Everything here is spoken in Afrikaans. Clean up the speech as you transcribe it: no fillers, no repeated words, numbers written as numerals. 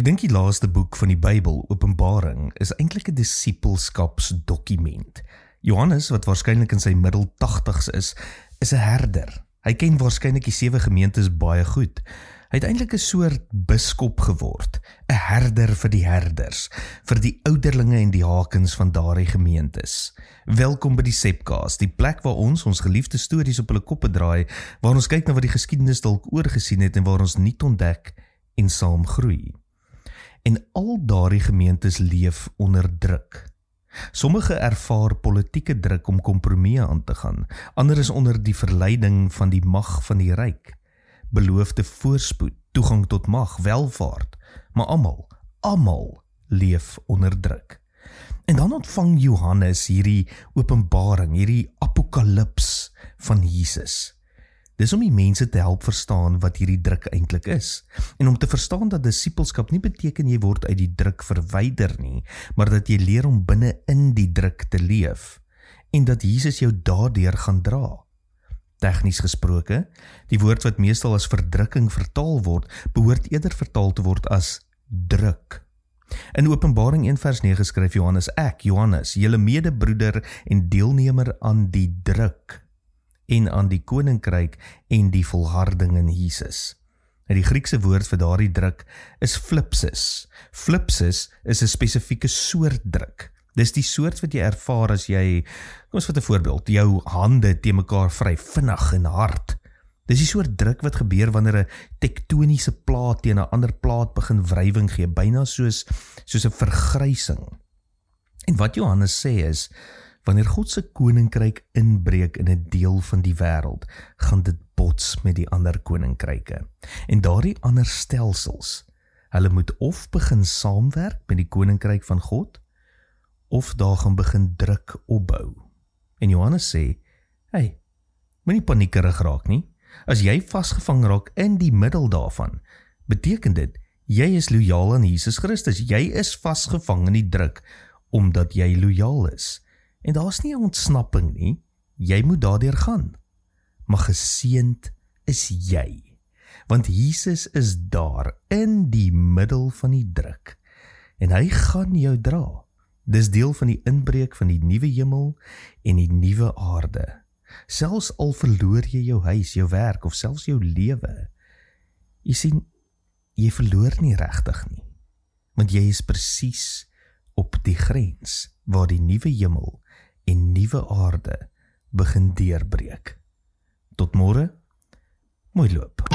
dink die laaste boek van die Bybel, Openbaring, is eintlik 'n disippelskapsdokument. Johannes, wat waarskynlik in sy middel 80's is 'n herder. Hy ken waarskynlik die 7 gemeentes baie goed. Hy het eintlik 'n soort biskop geword, 'n herder vir die herders, vir die ouderlinge en die hakens van daardie gemeentes. Welkom by die Sepcast, die plek waar ons geliefde stories op hulle koppe draai, waar ons kyk na wat die geskiedenis dalk oorgesien het en waar ons nuut ontdek en saam groei. En al daardie gemeentes leef onder druk. Sommige ervaar politieke druk om kompromieë aan te gaan, ander is onder die verleiding van die mag van die ryk. Beloofde voorspoed, toegang tot mag, welvaart, maar almal leef onder druk. En dan ontvang Johannes hierdie openbaring, hierdie apokalips van Jesus. Dis om die mense te help verstaan wat hierdie druk eintlik is, en om te verstaan dat disippelskap nie beteken jy word uit die druk verwyder nie, maar dat jy leer om binne in die druk te leef, en dat Jesus jou daardeur gaan dra. Tegnies gesproke, die woord wat meestal as verdrukking vertaal word, behoort eerder vertaal te word as druk. In Openbaring 1 vers 9 skryf Johannes, ek, Johannes, julle medebroeder en deelnemer aan die druk, en aan die koninkryk en die volharding in Jesus. En die Griekse woord vir daardie druk is flipsis. Flipsis is 'n spesifieke soort druk. Dis die soort wat jy ervaar as jy, kom ons vat 'n voorbeeld, jou hande teen mekaar vryf, vinnig en hard. Dis die soort druk wat gebeur wanneer 'n tektoniese plaat teen 'n ander plaat begin wrywing gee, byna soos 'n vergrysing. En wat Johannes sê is, wanneer God se koninkryk inbreek in 'n deel van die wêreld, gaan dit bots met die ander koninkryke. En daardie ander stelsels, hulle moet of begin saamwerk met die koninkryk van God, of daar gaan begin druk opbou. En Johannes sê, hey, moenie paniekerig raak nie. As jy vasgevang raak in die middel daarvan, beteken dit, jy is lojaal aan Jesus Christus. Jy is vasgevang in die druk, omdat jy lojaal is. En daar is nie 'n ontsnapping nie, jy moet daardeur gaan. Maar geseënd is jy, want Jesus is daar in die middel van die druk, en hy gaan jou dra. Dis deel van die inbreek van die nuwe hemel en die nuwe aarde. Selfs al verloor jy jou huis, jou werk of selfs jou lewe. Jy sien, jy verloor nie regtig nie, want jy is presies op die grens waar die nuwe hemel en nuwe aarde begin deurbreek. Tot môre, mooi loop.